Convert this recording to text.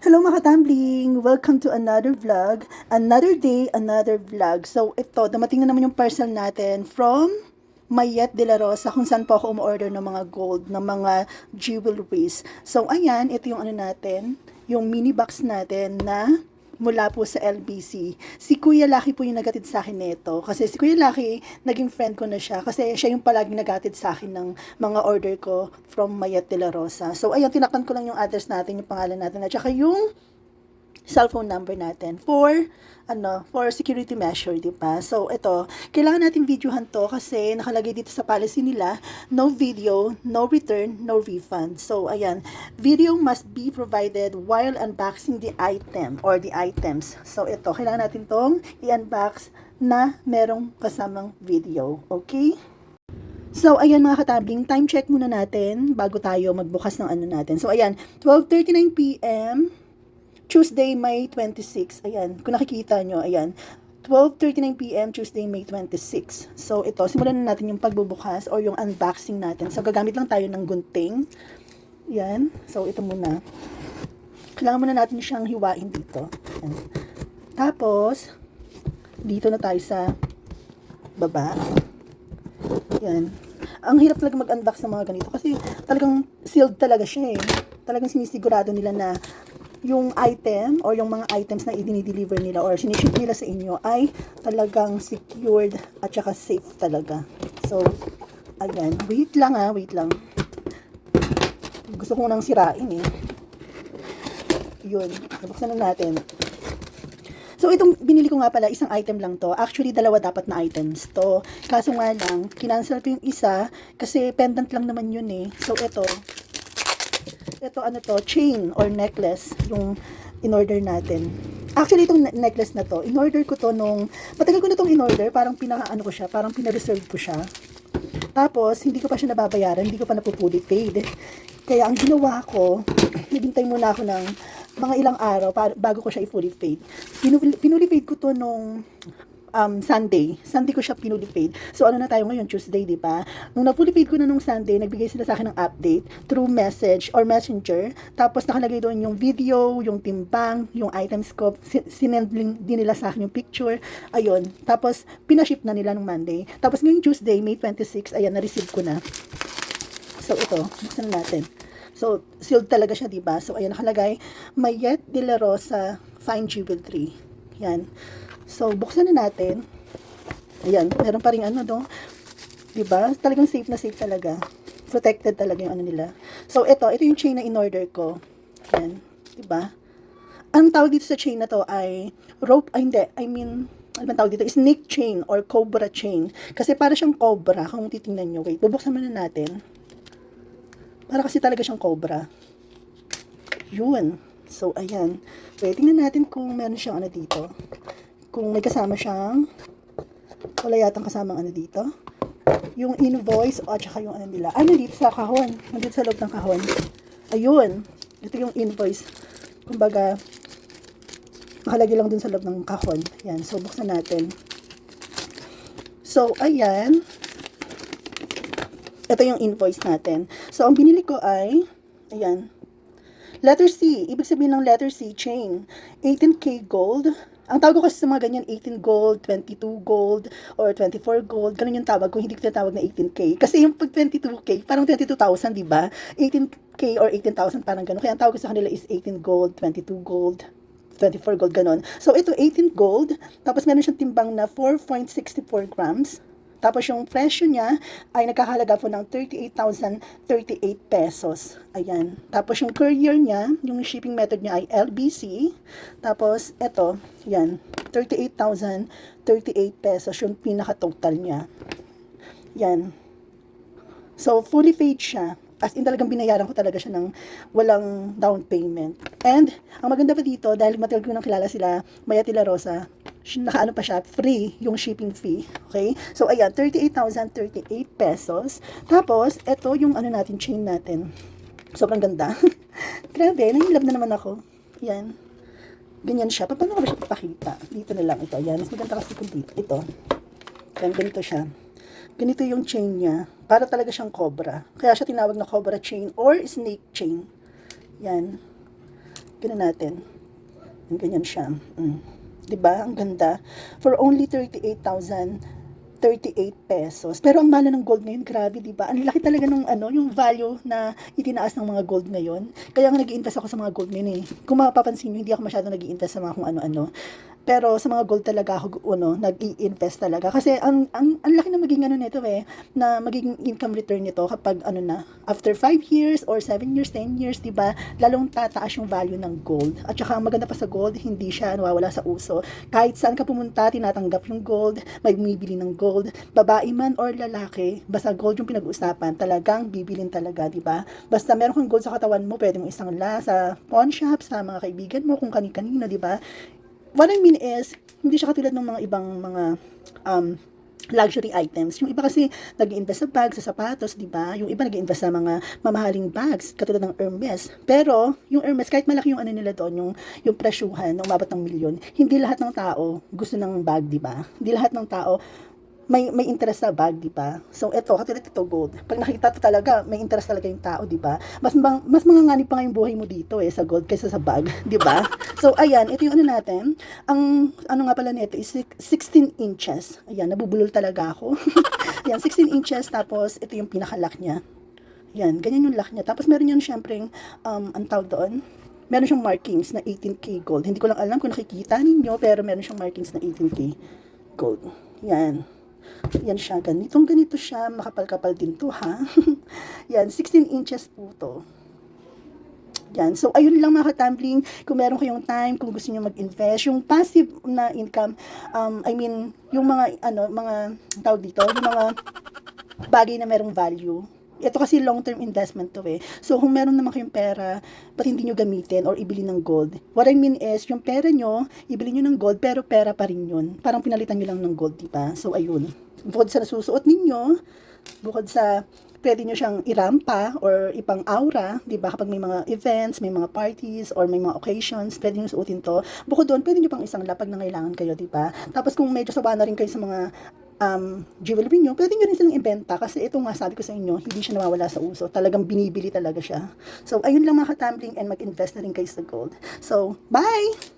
Hello mga katambling! Welcome to another vlog. Another day, another vlog. So ito, dumating na naman yung parcel natin from Mayet de la Rosa kung saan po ako umorder ng mga gold, ng mga jewelries. So ayan, ito yung ano natin, yung mini box natin na mula po sa LBC. Si Kuya Lucky po yung nagatid sa akin nito. Kasi si Kuya Lucky, naging friend ko na siya. Kasi siya yung palaging nagatid sa akin ng mga order ko from Mayet de la Rosa. So, ayan, tinakpan ko lang yung address natin, yung pangalan natin, at saka yung cellphone number natin for security measure, di ba? So, ito, kailangan natin videohan to kasi nakalagay dito sa policy nila, no video, no return, no refund. So, ayan, video must be provided while unboxing the item or the items. So, ito, kailangan natin tong i-unbox na merong kasamang video. Okay? So, ayan mga katabling, time check muna natin bago tayo magbukas ng ano natin. So, ayan, 12:39 p.m. Tuesday, May 26. Ayan, kung nakikita nyo, ayan. 12:39 p.m. Tuesday, May 26. So, ito, simulan na natin yung pagbubukas or yung unboxing natin. So, gagamit lang tayo ng gunting. Ayan. So, ito muna. Kailangan muna natin siyang hiwain dito. Ayan. Tapos, dito na tayo sa baba. Ayan. Ang hirap talaga mag-unbox ng mga ganito kasi talagang sealed talaga siya eh. Talagang sinisigurado nila na yung item or yung mga items na i-deliver nila or siniship nila sa inyo ay talagang secured at saka safe talaga. So, ayan. Wait lang. Gusto ko nang sirain eh. Yun. Nabuksan na natin. So, itong binili ko nga pala, isang item lang to. Actually, dalawa dapat na items to. Kaso nga lang, kinancel ko yung isa kasi pendant lang naman yun eh. So, ito ano to, chain or necklace yung in-order natin. Actually, itong necklace na to, in-order ko to nung, matagal ko na itong in-order, parang pinaka-ano ko siya, parang pina-reserve ko siya. Tapos, hindi ko pa siya nababayaran, hindi ko pa napupuli paid. Kaya, ang ginawa ko, naghintay muna ako ng mga ilang araw bago ko siya i-fully paid. Pinuli paid ko to nung Sunday. Sunday ko siya pinuli paid. So, ano na tayo ngayon? Tuesday, di ba? Nung na-fully paid ko na nung Sunday, nagbigay sila sa akin ng update through message or messenger. Tapos, nakalagay doon yung video, yung timbang, yung items ko. Sinend din nila sa akin yung picture. Ayun. Tapos, pinaship na nila nung Monday. Tapos, ngayong Tuesday, May 26, ayan, na-receive ko na. So, ito. Buksan na natin. So, sealed talaga siya, di ba? So, ayan, nakalagay, Mayet de la Rosa Fine Jewelry. Yan. So, buksan na natin. Ayan, meron pa rin ano, no? Diba? Talagang safe na safe talaga. Protected talaga yung ano nila. So, ito yung chain na in-order ko. Ayan. Diba? Ang tawag dito sa chain na to ay rope, ay hindi, I mean, ano ba tawag dito? Snake chain or cobra chain. Kasi para siyang cobra, kung titingnan nyo. Wait, bubuksan muna natin. Para kasi talaga siyang cobra. Yun. So, ayan. Wait, tingnan natin kung meron siyang ano dito. Kung may kasama siyang, wala yatang kasamang ano dito. Yung invoice, o tsaka yung ano nila. Ay, nandito sa kahon. Nandito sa loob ng kahon. Ayun. Ito yung invoice. Kumbaga, nakalagay lang dun sa loob ng kahon. Ayan. So, buksan natin. So, ayan. Ito yung invoice natin. So, ang binili ko ay, ayan. Letter C. Ibig sabihin ng letter C, chain. 18K gold. Ang tawag ko kasi sa mga ganyan, 18 gold, 22 gold, or 24 gold. Ganun yung tawag ko, hindi ko tinatawag na 18K. Kasi yung pag 22K, parang 22,000, di ba? 18K or 18,000, parang ganun. Kaya ang tawag ko sa kanila is 18 gold, 22 gold, 24 gold, ganun. So, ito, 18 gold. Tapos, meron siyang timbang na 4.64 grams. Tapos yung presyo niya ay nagkakahalaga po ng 38,038 pesos. Ayan. Tapos yung courier niya, yung shipping method niya ay LBC. Tapos ito, yan, 38,038 pesos yung pinaka-total niya. Yan. So, fully paid siya. As in, talagang binayaran ko talaga siya ng walang down payment. And, ang maganda pa dito, dahil matagal ko nang kilala sila, Mayet de la Rosa, nakaano pa siya, free yung shipping fee. Okay? So, ayan, 38,038 pesos. Tapos, ito yung ano natin, chain natin. Sobrang ganda. Grabe, nahilab na naman ako. Ayan. Ganyan siya. Paano ko ba siya ipakita? Dito na lang ito. Ayan, mas maganda kasi kung dito. Ito. Ayan, ganito siya. Ganito yung chain niya. Para talaga siyang cobra. Kaya siya tinawag na cobra chain or snake chain. Yan. Ganun natin. Ganyan siya. 'Di ba? Ang ganda. For only 38,038 pesos. Pero ang mahal ng gold ngayon, grabe, 'di ba? Ang laki talaga ng ano, yung value na itinaas ng mga gold ngayon. Kaya nga nag-iinvest ako sa mga gold ngayon eh. Kung mapapansin niyo, hindi ako masyadong nag-iinvest sa mga kung ano-ano. Pero sa mga gold talaga ako nag-i-invest talaga kasi ang laki na maging ano nito eh, na magiging income return nito kapag ano na after 5 years or 7 years, 10 years, 'di ba? Lalong tataas yung value ng gold. At saka ang maganda pa sa gold, hindi siya nawawala sa uso. Kahit saan ka pumunta, tinatanggap yung gold, may bumibili ng gold, babae man or lalaki, basta gold yung pinag-uusapan, talagang bibilin talaga, 'di ba? Basta meron kang gold sa katawan mo, pwede mong isang sa pawn shop, sa mga kaibigan mo, kung kani-kanino, 'di ba? What I mean is, hindi siya katulad ng mga ibang mga luxury items. Yung iba kasi nag-iinvest sa bags, sa sapatos, di ba? Yung iba nag-iinvest sa mga mamahaling bags, katulad ng Hermes. Pero, yung Hermes, kahit malaki yung ano nila doon, yung presyuhan, na umabot ng milyon, hindi lahat ng tao gusto ng bag, di ba? Hindi lahat ng tao may interest sa bag, di ba? So, eto, katulad ito, gold. Pag nakita to talaga, may interest talaga yung tao, di ba? Mas manganganib pa nga yung buhay mo dito sa gold kaysa sa bag, di ba? So, ayan, ito yung ano natin. Ang, ano nga pala nito is 16 inches. Ayan, nabubulol talaga ako. Ayan, 16 inches, tapos ito yung pinaka-lock niya. Ayan, ganyan yung lock niya. Tapos meron yan, syempre, ang tawag doon, meron siyang markings na 18K gold. Hindi ko lang alam kung nakikita ninyo, pero meron siyang markings na 18K gold. Yan. Yan siya, ganito siya, makapal-kapal din to ha. Yan, 16 inches po to. Yan, so ayun lang mga ka-tumbling, kung meron kayong time, kung gusto niyo mag-invest, yung passive na income, I mean, yung mga, mga tawag dito, yung mga bagay na merong value. Ito kasi long-term investment to eh. So, kung meron naman kayong pera, ba't hindi nyo gamitin or ibili ng gold? What I mean is, yung pera nyo, ibili nyo ng gold, pero pera pa rin yun. Parang pinalitan nyo lang ng gold, diba? So, ayun. Bukod sa nasusuot ninyo, bukod sa pwede nyo siyang irampa or ipang aura, di ba? Kapag may mga events, may mga parties, or may mga occasions, pwede nyo suotin to. Bukod doon, pwede nyo pang isang lapag na kailangan kayo, di ba? Tapos kung medyo sawa na rin kayo sa mga jewelry nyo, pwede nyo rin silang ibenta kasi ito nga sabi ko sa inyo, hindi siya nawawala sa uso. Talagang binibili talaga siya. So, ayun lang mga ka-tumbling and mag-invest na rin kayo sa gold. So, bye!